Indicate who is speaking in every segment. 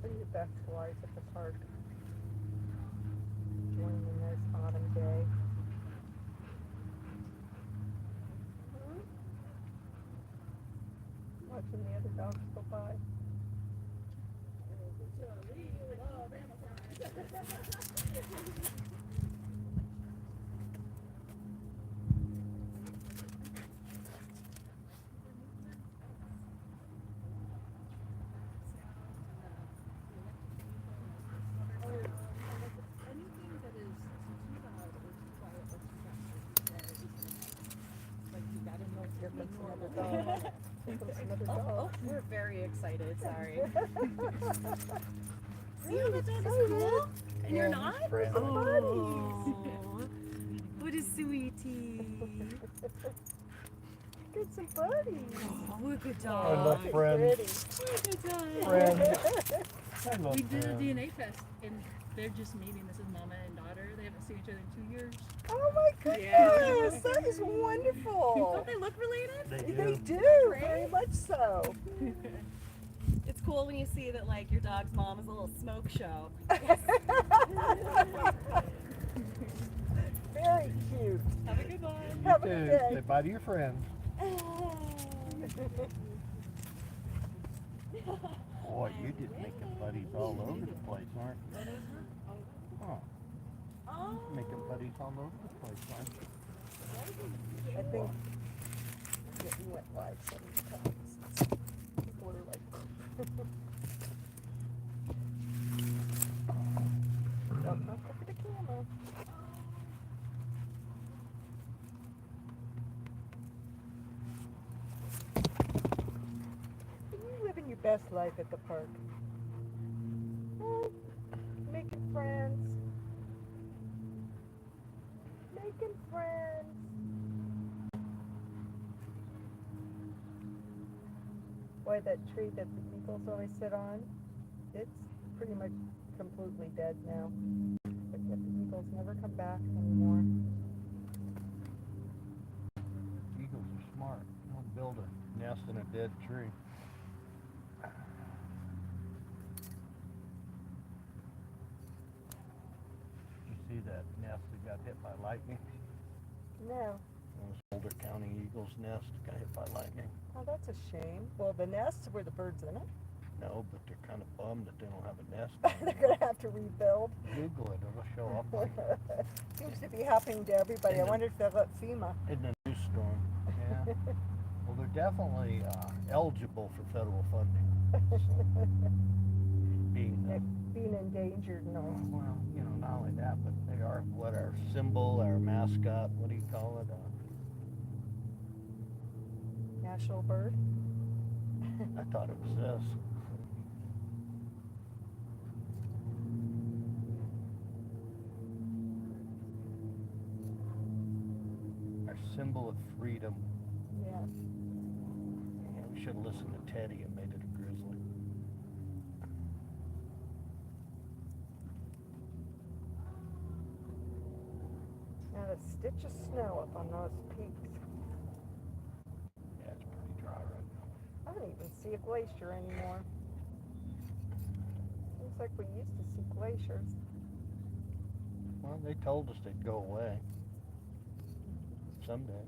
Speaker 1: living your best life at the park. Enjoying a nice autumn day. Watching the other dogs go by. Here comes another dog. Here comes another dog.
Speaker 2: We're very excited, sorry.
Speaker 1: See how that dog is cool?
Speaker 2: And you're not?
Speaker 1: Oh.
Speaker 2: What a sweetie.
Speaker 1: Get some buddies.
Speaker 2: Oh, what a good
Speaker 3: I
Speaker 2: dog.
Speaker 3: love friends.
Speaker 2: What a good dog.
Speaker 3: Friends. I love
Speaker 4: We did a
Speaker 3: friends.
Speaker 4: DNA test, and they're just meeting. This is mama and daughter. They haven't seen each other in 2 years.
Speaker 1: Oh my goodness,
Speaker 2: Yeah.
Speaker 1: that is wonderful.
Speaker 2: Don't they look related?
Speaker 1: They do,
Speaker 2: Right?
Speaker 1: very much so.
Speaker 2: It's cool when you see that, like, your dog's mom is a little smoke show.
Speaker 1: Very cute.
Speaker 2: Have a good one.
Speaker 1: Have a
Speaker 3: You
Speaker 1: good
Speaker 3: too.
Speaker 1: day.
Speaker 3: Say bye to your friends. Boy, you're just making buddies all over the place, aren't you? Huh. Making buddies all over the place, aren't you?
Speaker 1: I think getting wet live sometimes. People are like, don't knock over the camera. You living your best life at the park. Oh, making friends. Making friends. Boy, that tree that the eagles always sit on, it's pretty much completely dead now. But yet the eagles never come back anymore.
Speaker 3: Eagles are smart. They'll build a nest in a dead tree. Did you see that nest that got hit by lightning?
Speaker 1: No.
Speaker 3: It was Boulder County Eagles nest got hit by lightning.
Speaker 1: Oh, that's a shame. Well, the nests were the birds in it.
Speaker 3: No, but they're kind of bummed that they don't have a nest.
Speaker 1: They're going to have to rebuild.
Speaker 3: Google it, it'll show up like
Speaker 1: Seems to be happening to everybody. I wonder if they're at FEMA.
Speaker 3: in a news storm. Yeah. Well, they're definitely eligible for federal funding.
Speaker 1: Being endangered and all.
Speaker 3: Well, you know, not only that, but they are what our symbol, our mascot, what do you call it?
Speaker 1: National bird.
Speaker 3: I thought it was this. Our symbol of freedom.
Speaker 1: Yeah.
Speaker 3: Yeah, we should have listened to Teddy and made it a grizzly.
Speaker 1: Not a stitch of snow up on those peaks.
Speaker 3: Yeah, it's pretty dry right now.
Speaker 1: I don't even see a glacier anymore. Seems like we used to see glaciers.
Speaker 3: Well, they told us they'd go away someday.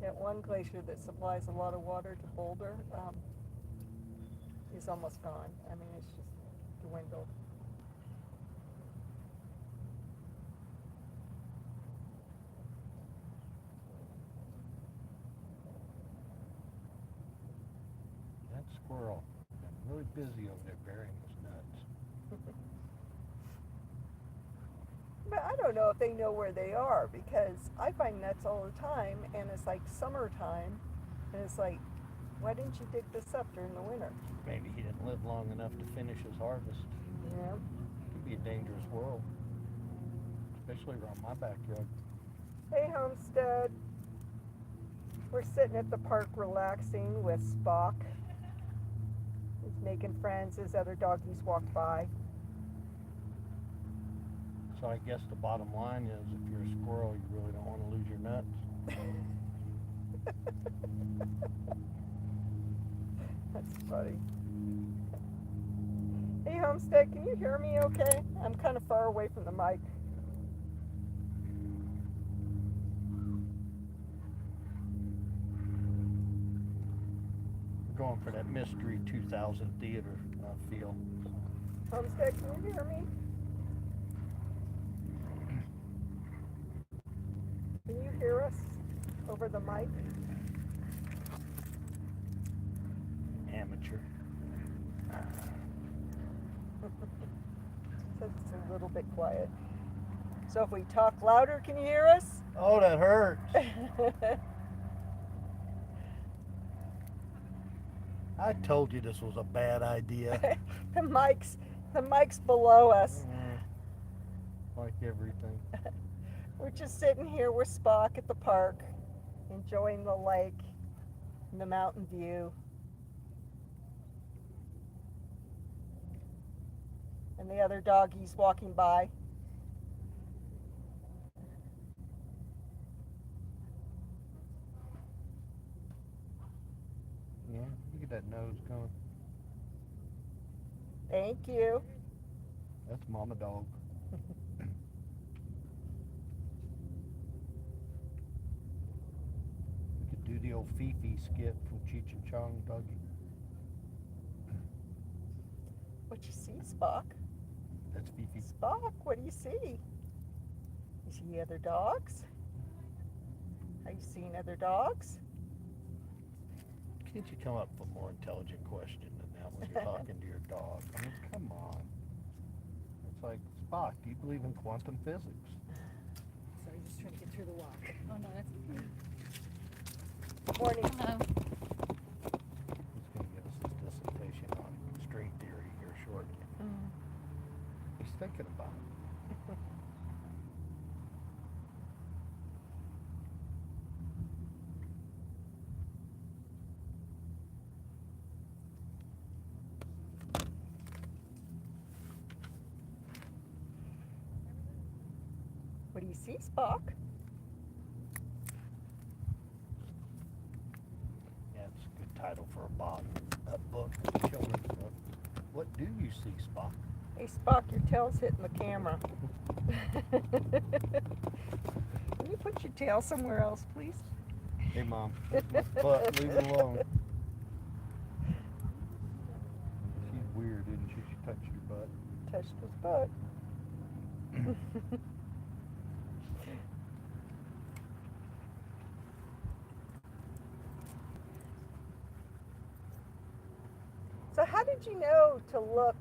Speaker 1: That one glacier that supplies a lot of water to Boulder is almost gone. I mean, it's just dwindled.
Speaker 3: That squirrel been really busy over there burying his nuts.
Speaker 1: But I don't know if they know where they are because I find nuts all the time and it's like summertime and it's like, why didn't you dig this up during the winter?
Speaker 3: Maybe he didn't live long enough to finish his harvest.
Speaker 1: Yeah.
Speaker 3: Could be a dangerous world, especially around my backyard.
Speaker 1: Hey, Homestead. We're sitting at the park relaxing with Spock. He's making friends as other doggies walk by.
Speaker 3: So I guess the bottom line is if you're a squirrel, you really don't want to lose your nuts.
Speaker 1: That's funny. Hey, Homestead, can you hear me okay? I'm kind of far away from the mic.
Speaker 3: We're going for that Mystery 2000 theater feel.
Speaker 1: Homestead, can you hear me? Can you hear us over the mic?
Speaker 3: Amateur.
Speaker 1: So it's a little bit quiet. So if we talk louder, can you hear us?
Speaker 3: Oh, that hurts. I told you this was a bad idea.
Speaker 1: the mic's below us.
Speaker 3: Like everything.
Speaker 1: We're just sitting here with Spock at the park, enjoying the lake and the mountain view. And the other doggies walking by.
Speaker 3: Yeah, look at that nose going.
Speaker 1: Thank you.
Speaker 3: That's Mama Dog. We could do the old Fifi skit from Cheech and Chong, Doggy.
Speaker 1: What you see, Spock?
Speaker 3: That's Fifi.
Speaker 1: Spock, what do you see? You see other dogs? Are you seeing other dogs?
Speaker 3: Can't you come up with a more intelligent question than that when you're talking to your dog? I mean, come on. It's like, Spock, do you believe in quantum physics?
Speaker 4: Sorry, just trying to get through the walk. Oh no, that's okay.
Speaker 1: Morning.
Speaker 4: Hello.
Speaker 3: He's going to give us his dissertation on string theory here shortly. He's thinking about it.
Speaker 1: What do you see, Spock?
Speaker 3: Yeah, it's a good title for a book, a children's book. What do you see, Spock?
Speaker 1: Hey, Spock, your tail's hitting the camera. Can you put your tail somewhere else, please?
Speaker 3: Hey, Mom. But leave it alone. She's weird, isn't she? She touched your butt.
Speaker 1: Touched his butt. So how did you know to look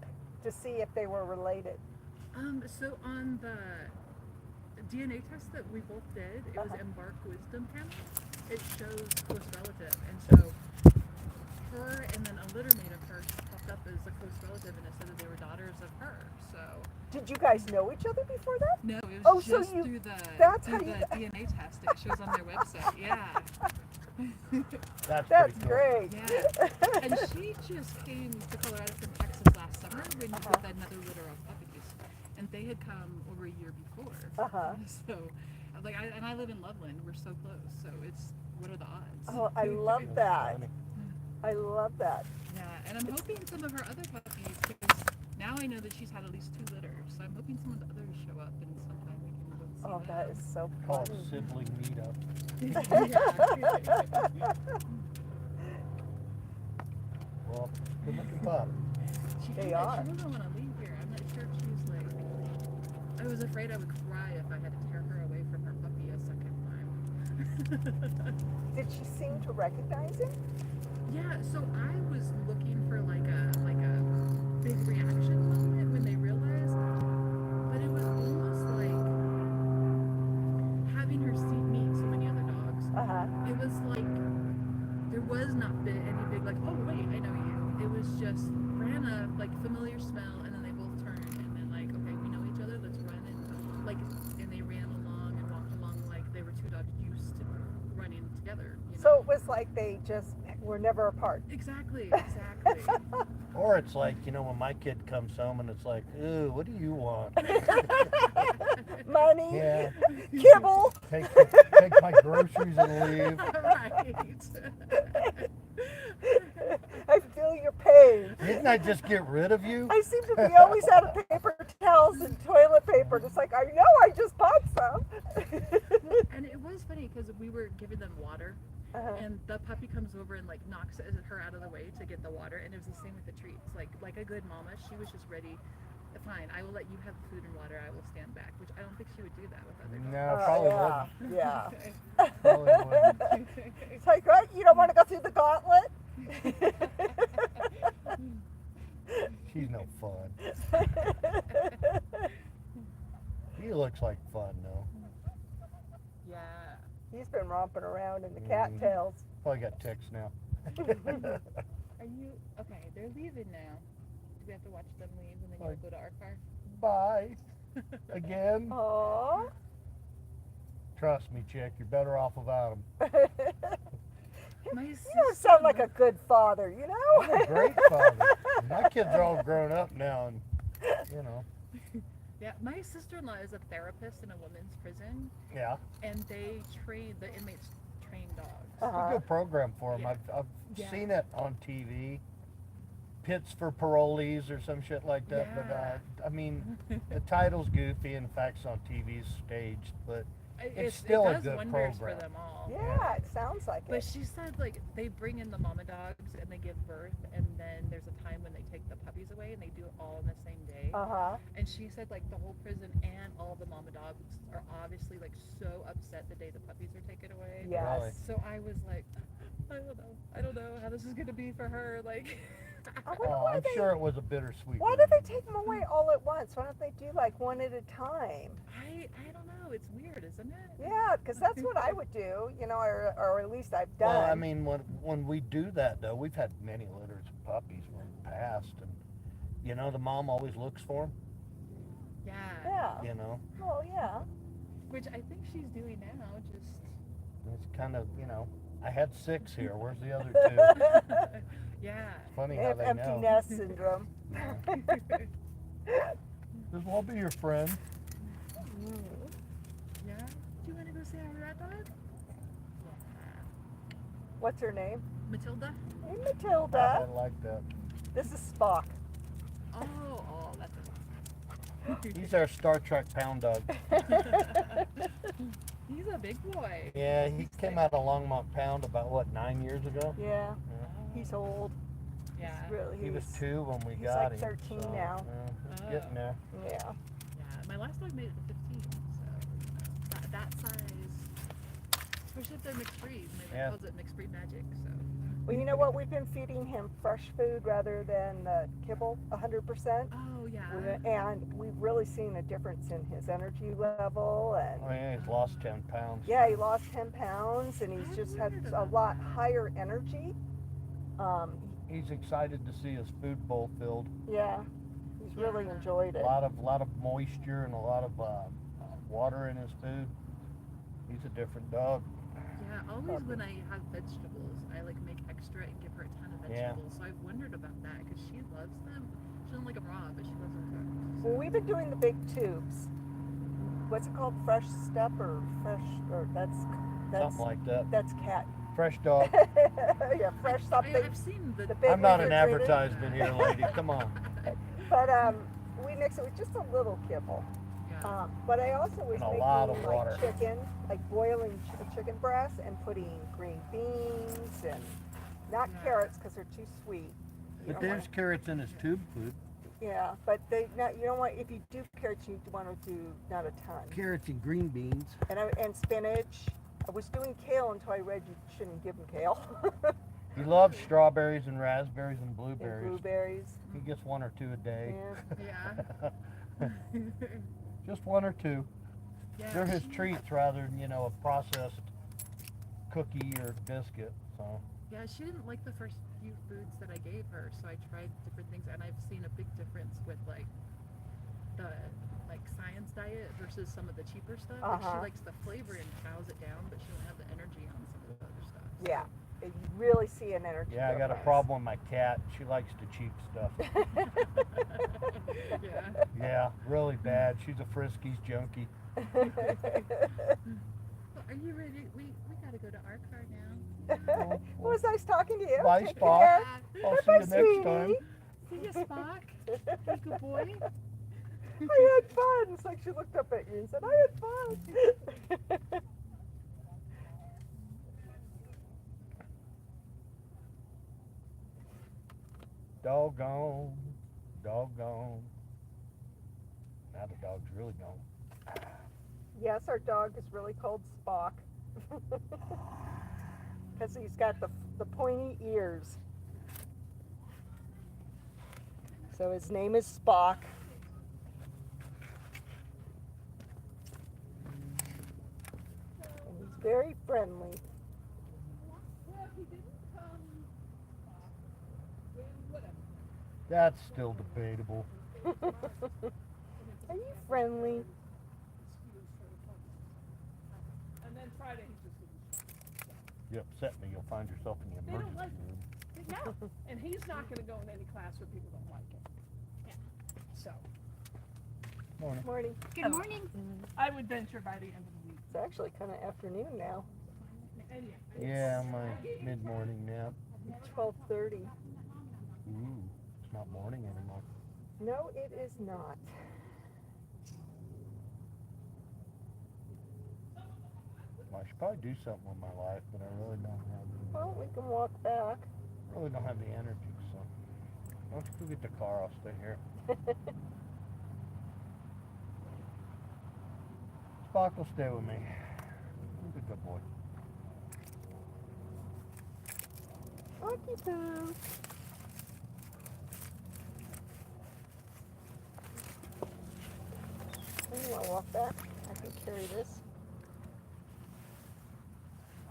Speaker 1: to see if they were related?
Speaker 4: So on the DNA test that we both did, it was Embark Wisdom Panel. It shows close relative, and so her and then a littermate of hers popped up as a close relative, and it said that they were daughters of her. So
Speaker 1: Did you guys know each other before that?
Speaker 4: no, it
Speaker 1: Oh,
Speaker 4: was
Speaker 1: so
Speaker 4: just
Speaker 1: you-
Speaker 4: through the
Speaker 1: that's
Speaker 4: through
Speaker 1: how
Speaker 4: the
Speaker 1: you-
Speaker 4: DNA test. It shows on their website. Yeah.
Speaker 3: That's
Speaker 1: That's
Speaker 3: pretty cool.
Speaker 1: great.
Speaker 4: Yeah. And she just came to Colorado from Texas last summer with another litter of puppies, and they had come over a year before. So, like, I live in Loveland. We're so close. So it's, what are the odds?
Speaker 1: Oh, I love
Speaker 3: That's
Speaker 1: that.
Speaker 3: funny.
Speaker 1: I love that.
Speaker 4: Yeah, and I'm hoping some of her other puppies, because now I know that she's had at least 2 litters. So I'm hoping some of the others show up, and sometime we can go see
Speaker 1: Oh,
Speaker 4: them.
Speaker 1: that is so
Speaker 3: Call it
Speaker 1: funny.
Speaker 3: sibling meetup. Well, good looking pup.
Speaker 1: They are.
Speaker 4: She doesn't want to leave here. I'm not sure if she's like. I was afraid I would cry if I had to tear her away from her puppy a second time.
Speaker 1: Did she seem to recognize him?
Speaker 4: Yeah, so I was looking for like a big reaction moment when they realized, but it was almost like having her meet so many other dogs. It was like there was not any big like, oh wait, I know you. It was just ran a like familiar smell, and then they both turned, and then like, okay, we know each other, let's run, and like, and they ran along and walked along like they were 2 dogs used to running together. You know?
Speaker 1: So it was like they just were never apart.
Speaker 4: Exactly.
Speaker 3: Or it's like, you know, when my kid comes home and it's like, ooh, what do you want?
Speaker 1: Money,
Speaker 3: Yeah.
Speaker 1: kibble.
Speaker 3: Take my groceries and leave.
Speaker 4: Right.
Speaker 1: I feel
Speaker 3: I just get rid of you?
Speaker 1: I seem to be always out of paper towels and toilet paper. And it's like, I know I just bought some.
Speaker 4: And it was funny because we were giving them water, and the puppy comes over and like knocks her out of the way to get the water, and it was the same with the treats. Like a good mama, she was just ready. Fine, I will let you have the food and water. I will stand back, which I don't think she would do that with other dogs.
Speaker 3: No, probably wouldn't.
Speaker 1: Yeah.
Speaker 3: Probably wouldn't.
Speaker 1: It's like, what? You don't want to go through the gauntlet?
Speaker 3: She's no fun. He looks like fun, though.
Speaker 4: Yeah.
Speaker 1: He's been romping around in the cattails.
Speaker 3: Probably got ticks now.
Speaker 4: Are you okay? They're leaving now. Do we have to watch them leave and then you'll go to our car?
Speaker 3: Bye. Again?
Speaker 1: Aww.
Speaker 3: Trust me, chick, you're better off without him.
Speaker 4: My
Speaker 1: You don't sound like a good father, you know?
Speaker 3: I'm a great father. My kids are all grown up now, and, you know.
Speaker 4: Yeah, my sister-in-law is a therapist in a women's prison,
Speaker 3: Yeah.
Speaker 4: and the inmates train dogs.
Speaker 3: It's a good program for them.
Speaker 4: Yeah.
Speaker 3: I've
Speaker 4: Yeah.
Speaker 3: seen it on TV. Pits for parolees or some shit like that.
Speaker 4: Yeah.
Speaker 3: But I mean, the title's goofy and the facts on TV's staged, but it's still
Speaker 4: it
Speaker 3: a
Speaker 4: does
Speaker 3: good
Speaker 4: wonders
Speaker 3: program.
Speaker 4: for them all.
Speaker 1: Yeah, it sounds like
Speaker 4: But
Speaker 1: it.
Speaker 4: she said like they bring in the mama dogs and they give birth, and then there's a time when they take the puppies away, and they do it all on the same day. And she said like the whole prison and all the mama dogs are obviously like so upset the day the puppies are taken away.
Speaker 1: Yes.
Speaker 3: Really?
Speaker 4: So I was like, I don't know how this is gonna be for her. Like,
Speaker 1: I wonder
Speaker 3: Oh,
Speaker 1: why
Speaker 3: I'm
Speaker 1: they,
Speaker 3: sure it was a bittersweet.
Speaker 1: why do they take them away all at once? Why don't they do like one at a time?
Speaker 4: I don't know. It's weird, isn't it?
Speaker 1: Yeah, because that's what I would do, you know, or at least I've done.
Speaker 3: Well, I mean, when we do that, though, we've had many litters of puppies in the past, and, you know, the mom always looks for them,
Speaker 4: Yeah.
Speaker 1: Yeah.
Speaker 3: you know.
Speaker 1: Oh, yeah.
Speaker 4: Which I think she's doing now. Just
Speaker 3: It's kind of, you know, I had 6 here. Where's the other 2?
Speaker 4: yeah.
Speaker 3: Funny
Speaker 1: They
Speaker 3: how
Speaker 1: have
Speaker 3: they
Speaker 1: empty
Speaker 3: know.
Speaker 1: nest syndrome.
Speaker 3: This will be your friend.
Speaker 4: Yeah. Do you want to go see our rat dog?
Speaker 1: What's her name?
Speaker 4: Matilda.
Speaker 1: Hey,
Speaker 3: I
Speaker 1: Matilda.
Speaker 3: like that.
Speaker 1: This is Spock.
Speaker 4: Oh, that's
Speaker 3: He's our Star Trek pound dog.
Speaker 4: He's a big boy.
Speaker 3: Yeah, he came out of Longmont Pound about, what, 9 years ago?
Speaker 1: Yeah, he's old.
Speaker 4: Yeah.
Speaker 1: He's really,
Speaker 3: He was 2 when we
Speaker 1: he's
Speaker 3: got
Speaker 1: like
Speaker 3: him.
Speaker 1: 13
Speaker 3: so,
Speaker 1: now.
Speaker 3: he's getting there.
Speaker 1: Yeah.
Speaker 4: Yeah. My last dog made it to 15, so that size, especially if they're mixed breed. My
Speaker 3: Yeah.
Speaker 4: calls it mixed breed magic. So.
Speaker 1: Well, you know what? We've been feeding him fresh food rather than kibble, 100%.
Speaker 4: Oh yeah.
Speaker 1: And we've really seen a difference in his energy level. And
Speaker 3: Oh, yeah, he's lost 10 pounds.
Speaker 1: yeah, he lost 10 pounds and he's just had a lot higher energy.
Speaker 3: He's excited to see his food bowl filled.
Speaker 1: Yeah, he's really enjoyed
Speaker 3: A
Speaker 1: it.
Speaker 3: lot of moisture and a lot of water in his food. He's a different dog.
Speaker 4: Yeah. Always when I have vegetables, I like make extra and give her a ton of
Speaker 3: Yeah.
Speaker 4: vegetables. So I've wondered about that because she loves them. She doesn't like them raw, but she loves them cooked.
Speaker 1: Well, we've been doing the big tubes. What's it called? Fresh Step or Fresh, or that's
Speaker 3: Something like that.
Speaker 1: that's cat.
Speaker 3: Fresh dog.
Speaker 1: Yeah, fresh something.
Speaker 4: I've seen the
Speaker 1: big
Speaker 3: I'm not an
Speaker 1: refrigerated.
Speaker 3: advertisement here, lady. Come on.
Speaker 1: But we mix it with just a little kibble.
Speaker 4: Yeah.
Speaker 1: But I also was
Speaker 3: And a
Speaker 1: making
Speaker 3: lot of
Speaker 1: like
Speaker 3: water.
Speaker 1: chicken, like boiling chicken breast and putting green beans and not
Speaker 4: Yeah.
Speaker 1: carrots because they're too sweet. You
Speaker 3: But
Speaker 1: don't
Speaker 3: there's carrots in his tube food.
Speaker 1: yeah, but you don't want, if you do carrots, you want to do not a ton.
Speaker 3: Carrots and green beans.
Speaker 1: And spinach. I was doing kale until I read you shouldn't give him kale.
Speaker 3: He loves strawberries and raspberries and
Speaker 1: And
Speaker 3: blueberries.
Speaker 1: blueberries.
Speaker 3: He gets 1 or 2 a day.
Speaker 1: Yeah.
Speaker 4: Yeah.
Speaker 3: Just 1 or 2.
Speaker 4: Yeah,
Speaker 3: They're his
Speaker 4: she-
Speaker 3: treats rather than, you know, a processed cookie or biscuit. So
Speaker 4: Yeah, she didn't like the first few foods that I gave her, so I tried different things, and I've seen a big difference with like the science diet versus some of the cheaper stuff. Like, she likes the flavor and chows it down, but she don't have the energy on some of the other stuff. So.
Speaker 1: Yeah. You really see an energy
Speaker 3: yeah, I got a
Speaker 1: difference.
Speaker 3: problem with my cat. She likes the cheap stuff.
Speaker 4: Yeah.
Speaker 3: Yeah, really bad. She's a Friskies junkie.
Speaker 4: Well, are you ready? We gotta go to our car now.
Speaker 1: It was nice talking to you.
Speaker 3: Bye,
Speaker 1: Take
Speaker 3: Spock.
Speaker 1: care.
Speaker 3: I'll see
Speaker 1: Bye-bye,
Speaker 3: you next
Speaker 1: sweetie.
Speaker 3: time.
Speaker 4: See ya, Spock. Good boy.
Speaker 1: I had fun. It's like she looked up at you and said, I had fun.
Speaker 3: Doggone. Doggone. Now the dog's really gone.
Speaker 1: Yes, our dog is really called Spock. Because he's got the pointy ears. So his name is Spock. And he's very friendly.
Speaker 4: Well, he didn't come. Well, whatever.
Speaker 3: That's still debatable.
Speaker 1: Are you friendly?
Speaker 4: And then Friday he's just
Speaker 3: You upset me, you'll find yourself in the
Speaker 4: They don't
Speaker 3: emergency
Speaker 4: like
Speaker 3: room.
Speaker 4: yeah. And he's not going to go in any class where people don't like him. Yeah. So
Speaker 3: Morning.
Speaker 1: Morning.
Speaker 4: good morning. I would venture by the end of the week.
Speaker 1: It's actually kind of afternoon now.
Speaker 4: And
Speaker 3: Yeah, my mid-morning nap.
Speaker 1: 12:30.
Speaker 3: Ooh, it's not morning anymore.
Speaker 1: No, it is not.
Speaker 3: I should probably do something with my life, but I really don't have
Speaker 1: Well, we can walk back.
Speaker 3: really don't have the energy, so why don't you go get the car, I'll stay here. Spock will stay with me. He's a good boy.
Speaker 1: Rocky Poo. You want to walk back? I can carry this.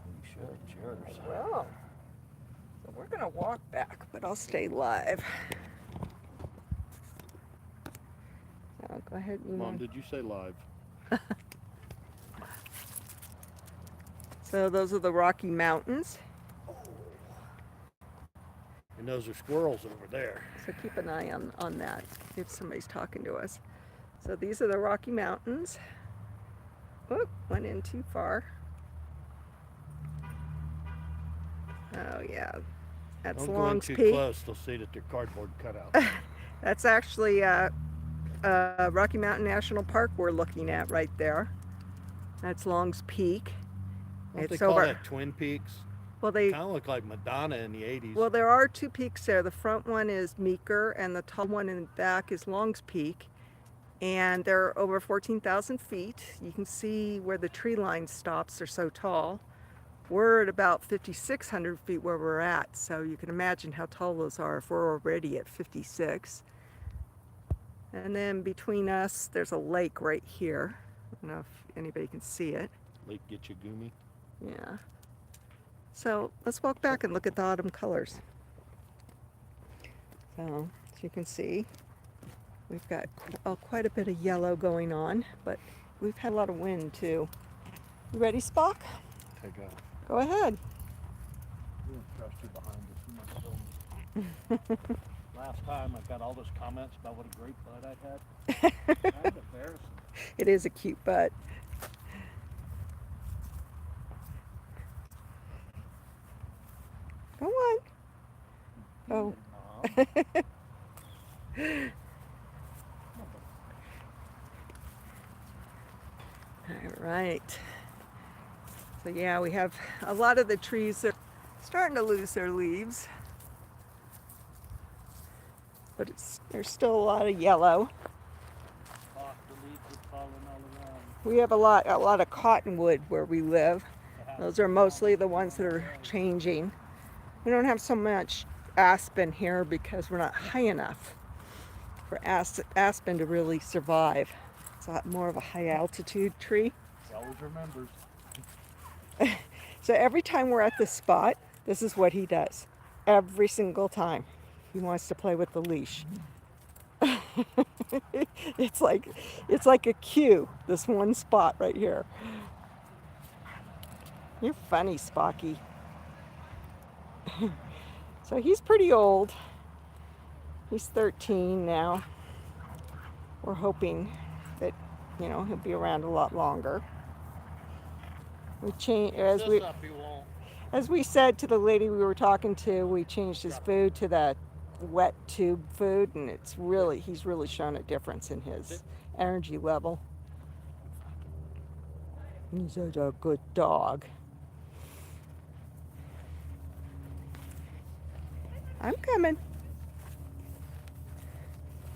Speaker 3: You should, it's yours.
Speaker 1: Well, so we're going to walk back, but I'll stay live. So go ahead.
Speaker 3: Mom, did you say live?
Speaker 1: So those are the Rocky Mountains.
Speaker 3: And those are squirrels over there.
Speaker 1: So keep an eye on that if somebody's talking to us. So these are the Rocky Mountains. Whoop, went in too far. Oh yeah, that's
Speaker 3: Don't go in
Speaker 1: Long's
Speaker 3: too
Speaker 1: Peak.
Speaker 3: close, they'll see that they're cardboard cutouts.
Speaker 1: That's actually Rocky Mountain National Park we're looking at right there. That's Long's Peak.
Speaker 3: Don't they
Speaker 1: It's
Speaker 3: call
Speaker 1: over.
Speaker 3: that Twin Peaks?
Speaker 1: Well, they
Speaker 3: Kind of look like Madonna in the 80s.
Speaker 1: Well, there are two peaks there. The front one is Meeker, and the tall one in the back is Long's Peak. And they're over 14,000 feet. You can see where the tree line stops. They're so tall. We're at about 5,600 feet where we're at, so you can imagine how tall those are if we're already at 56. And then between us, there's a lake right here. I don't know if anybody can see it.
Speaker 3: Lake Gitchagumi.
Speaker 1: Yeah. So let's walk back and look at the autumn colors. So as you can see, we've got quite a bit of yellow going on, but we've had a lot of wind too. You ready, Spock?
Speaker 3: Okay, go.
Speaker 1: Go ahead.
Speaker 3: We don't trust you behind us. You must film. Last time I got all those comments about what a great butt I had. That's embarrassing.
Speaker 1: It is a cute butt. Go on. Oh.
Speaker 3: Mom.
Speaker 1: All right. So yeah, we have a lot of the trees that are starting to lose their leaves. But there's still a lot of yellow.
Speaker 3: Oh, the leaves are falling all around.
Speaker 1: We have a lot of cottonwood where we live. Those are mostly the ones that are changing. We don't have so much aspen here because we're not high enough for aspen to really survive. It's a lot more of a high altitude tree.
Speaker 3: He always remembers.
Speaker 1: So every time we're at this spot, this is what he does. Every single time. He wants to play with the leash. It's like a cue, this one spot right here. You're funny, Spocky. So he's pretty old. He's 13 now. We're hoping that, he'll be around a lot longer. We change as we said to the lady we were talking to. We changed his food to the wet tube food, and he's really shown a difference in his energy level. He's such a good dog. I'm coming.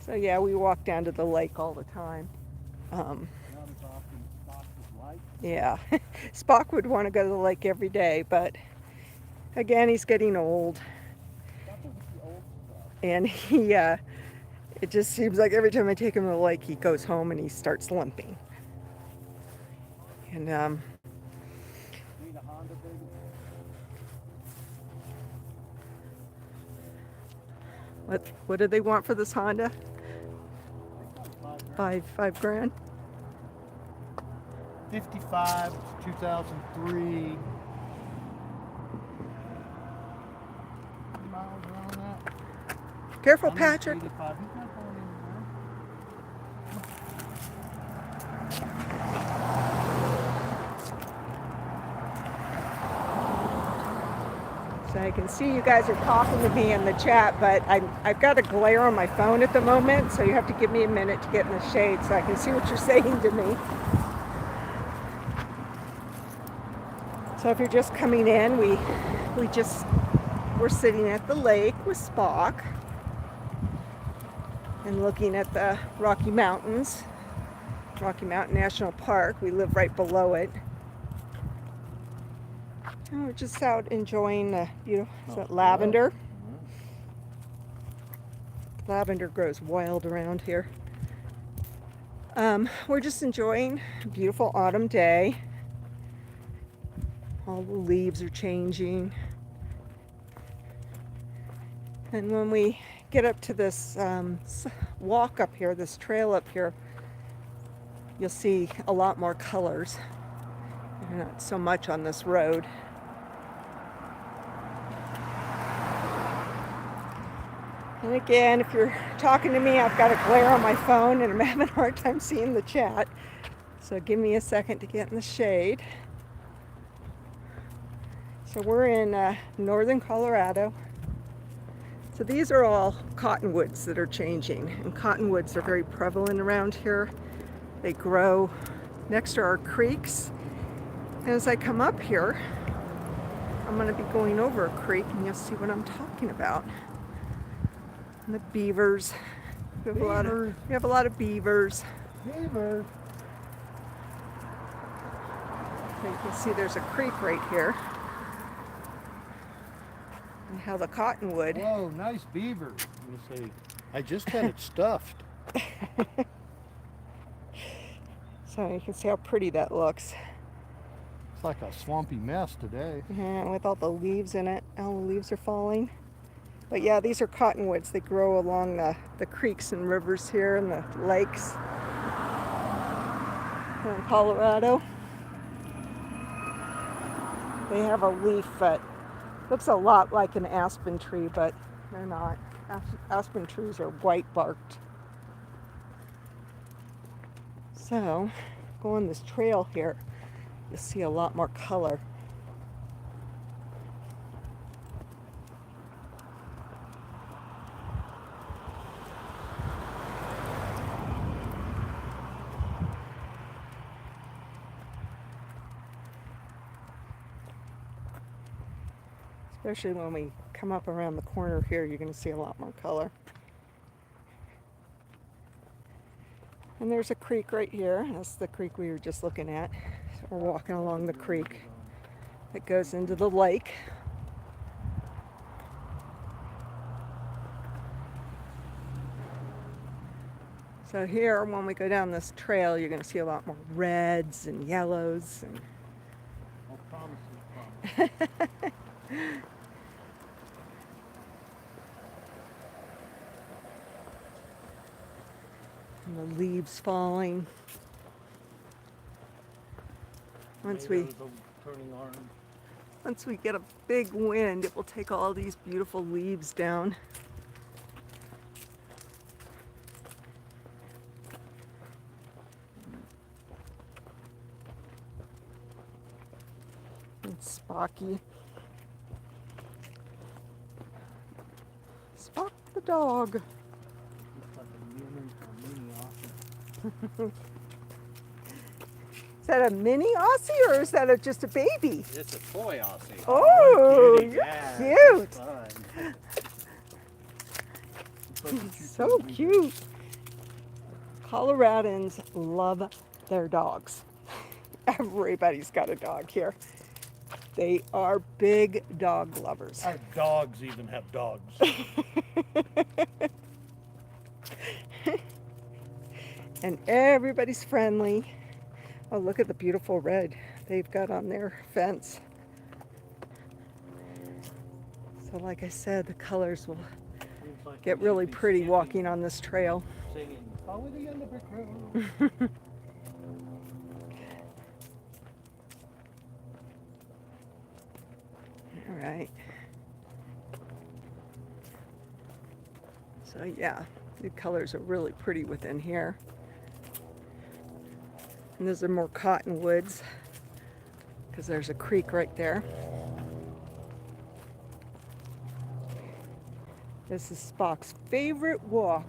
Speaker 1: So yeah, we walk down to the lake all the time.
Speaker 3: Not as often as Spock would like.
Speaker 1: Yeah, Spock would want to go to the lake every day, but again, he's getting old,
Speaker 3: That was the old stuff.
Speaker 1: and it just seems like every time I take him to the lake, he goes home and he starts limping. And
Speaker 3: Need a Honda, baby?
Speaker 1: what do they want for this Honda?
Speaker 3: $5 grand.
Speaker 1: $5 grand.
Speaker 3: 55, 2003. Miles around that.
Speaker 1: Careful, Patrick.
Speaker 3: 185. He's not going anywhere.
Speaker 1: So I can see you guys are talking to me in the chat, but I've got a glare on my phone at the moment, so you have to give me a minute to get in the shade so I can see what you're saying to me. So if you're just coming in, we're sitting at the lake with Spock and looking at the Rocky Mountains, Rocky Mountain National Park. We live right below it. And we're just out enjoying the beautiful lavender. Lavender grows wild around here. We're just enjoying a beautiful autumn day. All the leaves are changing. And when we get up to this walk up here, this trail up here, you'll see a lot more colors. Not so much on this road. And again, if you're talking to me, I've got a glare on my phone and I'm having a hard time seeing the chat. So give me a second to get in the shade. So we're in northern Colorado. So these are all cottonwoods that are changing. And cottonwoods are very prevalent around here. They grow next to our creeks. And as I come up here, I'm going to be going over a creek and you'll see what I'm talking about. And the beavers. We have a lot of beavers.
Speaker 3: Beaver.
Speaker 1: So you can see there's a creek right here. And how the cottonwood.
Speaker 3: Whoa, nice beaver. Let me see. I just had it stuffed.
Speaker 1: So you can see how pretty that looks.
Speaker 3: It's like a swampy mess today.
Speaker 1: Yeah, with all the leaves in it. All the leaves are falling. But yeah, these are cottonwoods. They grow along the creeks and rivers here and the lakes in Colorado. They have a leaf that looks a lot like an aspen tree, but they're not. Aspen trees are white barked. So, go on this trail here, you'll see a lot more color. Especially when we come up around the corner here, you're going to see a lot more color. And there's a creek right here. That's the creek we were just looking at. So we're walking along the creek that goes into the lake. So here, when we go down this trail, you're going to see a lot more reds and yellows. And
Speaker 3: Oh, promises.
Speaker 1: and the leaves falling. Once we get a big wind, it will take all these beautiful leaves down. It's Spocky. Spock the dog.
Speaker 3: Looks like a mini Aussie.
Speaker 1: Is that a mini Aussie or is that just a baby?
Speaker 3: It's a toy Aussie.
Speaker 1: Oh,
Speaker 3: kidding.
Speaker 1: you're
Speaker 3: Yeah,
Speaker 1: cute.
Speaker 3: it's fun.
Speaker 1: So cute. Coloradans love their dogs. Everybody's got a dog here. They are big dog lovers.
Speaker 3: Our dogs even have dogs.
Speaker 1: And everybody's friendly. Oh, look at the beautiful red they've got on their fence. So like I said, the colors will
Speaker 3: Seems like
Speaker 1: get
Speaker 3: we should
Speaker 1: really
Speaker 3: be
Speaker 1: pretty
Speaker 3: skipping,
Speaker 1: walking on this trail.
Speaker 3: Singing, "Follow the end of brick road."
Speaker 1: All right. So yeah, the colors are really pretty within here. And those are more cottonwoods because there's a creek right there. This is Spock's favorite walk.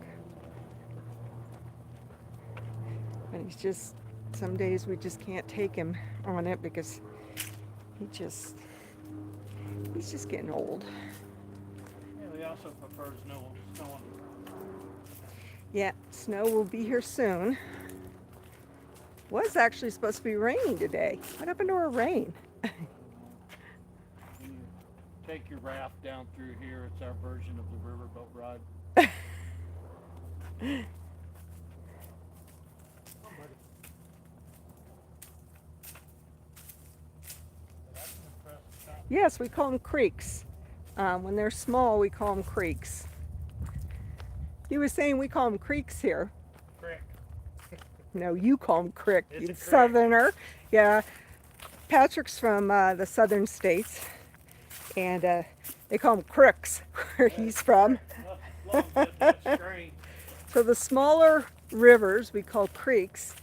Speaker 1: And he's just, some days we just can't take him on it because he's just getting old.
Speaker 3: Yeah, he also prefers snow.
Speaker 1: Yeah, snow will be here soon. Was actually supposed to be raining today. What happened to our rain?
Speaker 3: When you take your raft down through here, it's our version of the riverboat ride.
Speaker 1: Yes, we call them creeks. When they're small, we call them creeks. He was saying we call them creeks here.
Speaker 3: Crick.
Speaker 1: No, you call them crick,
Speaker 3: It's
Speaker 1: you
Speaker 3: a crick.
Speaker 1: southerner. Yeah, Patrick's from the southern states, and they call them cricks where he's from.
Speaker 3: Long as that's straight.
Speaker 1: So the smaller rivers we call creeks,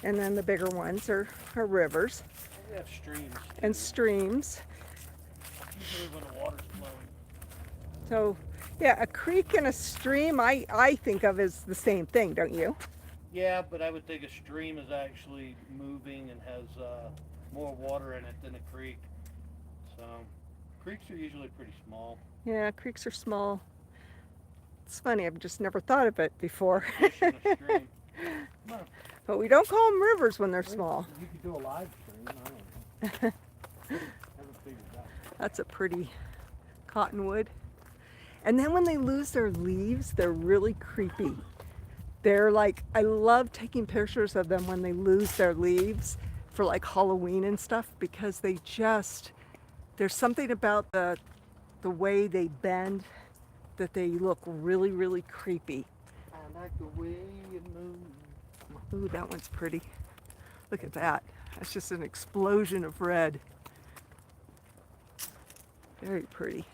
Speaker 1: and then the bigger ones are rivers
Speaker 3: We have streams.
Speaker 1: and streams.
Speaker 3: Usually when the water's flowing.
Speaker 1: So yeah, a creek and a stream I think of as the same thing, don't you?
Speaker 3: Yeah, but I would think a stream is actually moving and has more water in it than a creek. So creeks are usually pretty small.
Speaker 1: Yeah, creeks are small. It's funny, I've just never thought of it before.
Speaker 3: Fish in a stream.
Speaker 1: But we don't call them rivers when they're small.
Speaker 3: You could do a live stream. I don't know. Haven't figured it out.
Speaker 1: That's a pretty cottonwood. And then when they lose their leaves, they're really creepy. They're like, I love taking pictures of them when they lose their leaves for like Halloween and stuff because they just, there's something about the way they bend that they look really, really creepy.
Speaker 3: I like the way you move.
Speaker 1: Ooh, that one's pretty. Look at that. That's just an explosion of red. Very pretty.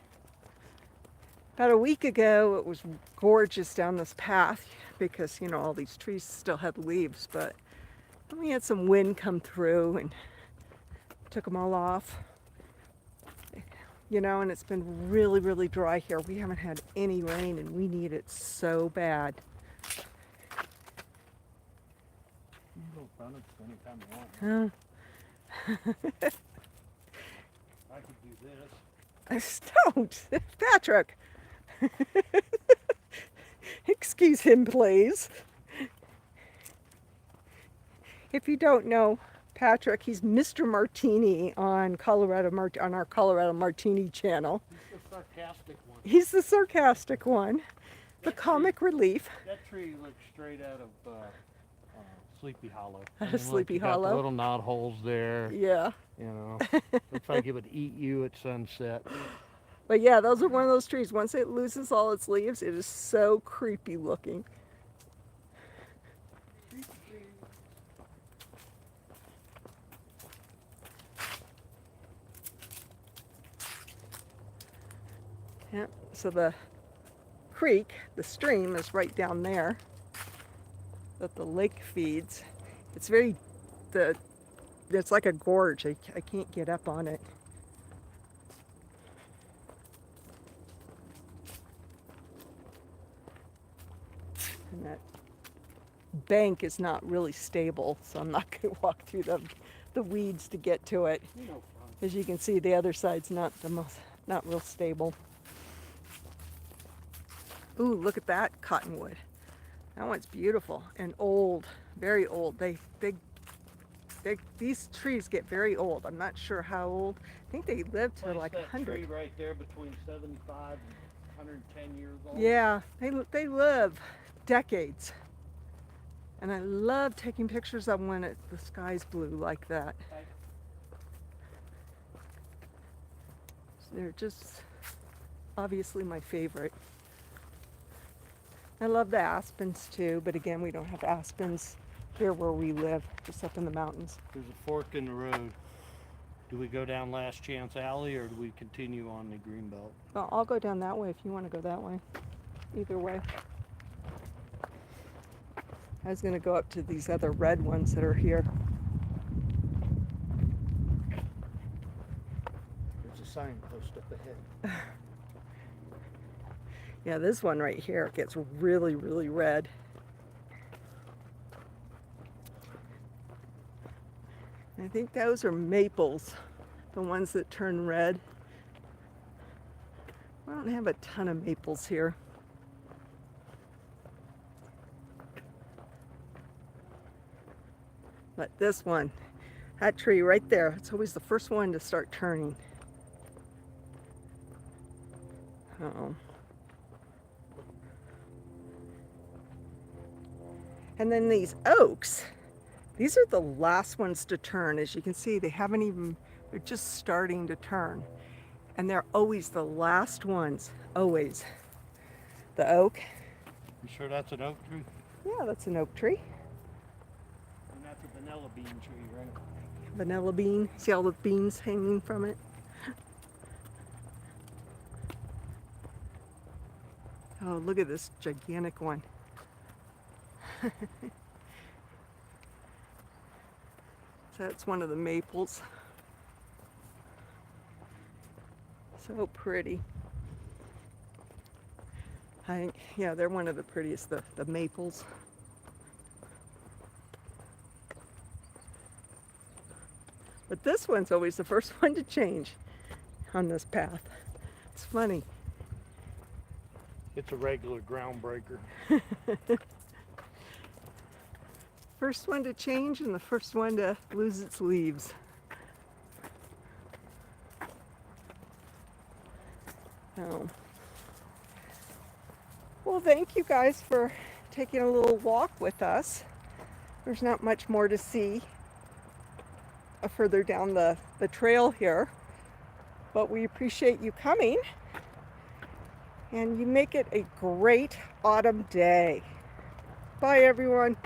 Speaker 1: About a week ago, it was gorgeous down this path because, you know, all these trees still had leaves, but then we had some wind come through and took them all off. You know, and it's been really, really dry here. We haven't had any rain and we need it so bad.
Speaker 3: You can go front it anytime you want.
Speaker 1: Oh.
Speaker 3: I could do this.
Speaker 1: Don't, Patrick. Excuse him, please. If you don't know Patrick, he's Mr. Martini on on our Colorado Martini channel.
Speaker 3: He's the sarcastic one.
Speaker 1: He's the sarcastic one, the
Speaker 3: That
Speaker 1: comic relief.
Speaker 3: That tree looks straight out of Sleepy Hollow.
Speaker 1: Out of
Speaker 3: Look,
Speaker 1: Sleepy
Speaker 3: you got
Speaker 1: Hollow?
Speaker 3: the little knot holes there.
Speaker 1: Yeah.
Speaker 3: You know, looks like it would eat you at sunset.
Speaker 1: But yeah, those are one of those trees. Once it loses all its leaves, it is so creepy looking. Yeah, so the creek, the stream is right down there that the lake feeds. It's very, it's like a gorge. I can't get up on it. that bank is not really stable, so I'm not going to walk through the weeds to get to it.
Speaker 3: You know, fun.
Speaker 1: As you can see, the other side's not real stable. Ooh, look at that cottonwood. That one's beautiful and old, very old. These trees get very old. I'm not sure how old. I think they live to
Speaker 3: Place
Speaker 1: like
Speaker 3: that
Speaker 1: 100.
Speaker 3: tree right there between 75 and 110 years old.
Speaker 1: Yeah, they live decades. And I love taking pictures of them when the sky's blue like that.
Speaker 3: Okay.
Speaker 1: They're just obviously my favorite. I love the aspens too, but again, we don't have aspens here where we live, just up in the mountains.
Speaker 3: There's a fork in the road. Do we go down Last Chance Alley or do we continue on the Greenbelt?
Speaker 1: Well, I'll go down that way if you want to go that way. Either way. I was going to go up to these other red ones that are here.
Speaker 3: There's a signpost up ahead.
Speaker 1: Yeah, this one right here gets really, really red. I think those are maples, the ones that turn red. We don't have a ton of maples here. But this one, that tree right there, it's always the first one to start turning. Uh-oh. And then these oaks, these are the last ones to turn. As you can see, they're just starting to turn. And they're always the last ones, always. The oak.
Speaker 3: You sure that's an oak tree?
Speaker 1: Yeah, that's an oak tree.
Speaker 3: And that's a vanilla bean tree, right?
Speaker 1: Vanilla bean. See all the beans hanging from it? Oh, look at this gigantic one. So that's one of the maples. So pretty. Yeah, they're one of the prettiest, the maples. But this one's always the first one to change on this path. It's funny.
Speaker 3: It's a regular groundbreaker.
Speaker 1: First one to change and the first one to lose its leaves. Oh. Well, thank you guys for taking a little walk with us. There's not much more to see further down the trail here, but we appreciate you coming, and you make it a great autumn day. Bye, everyone.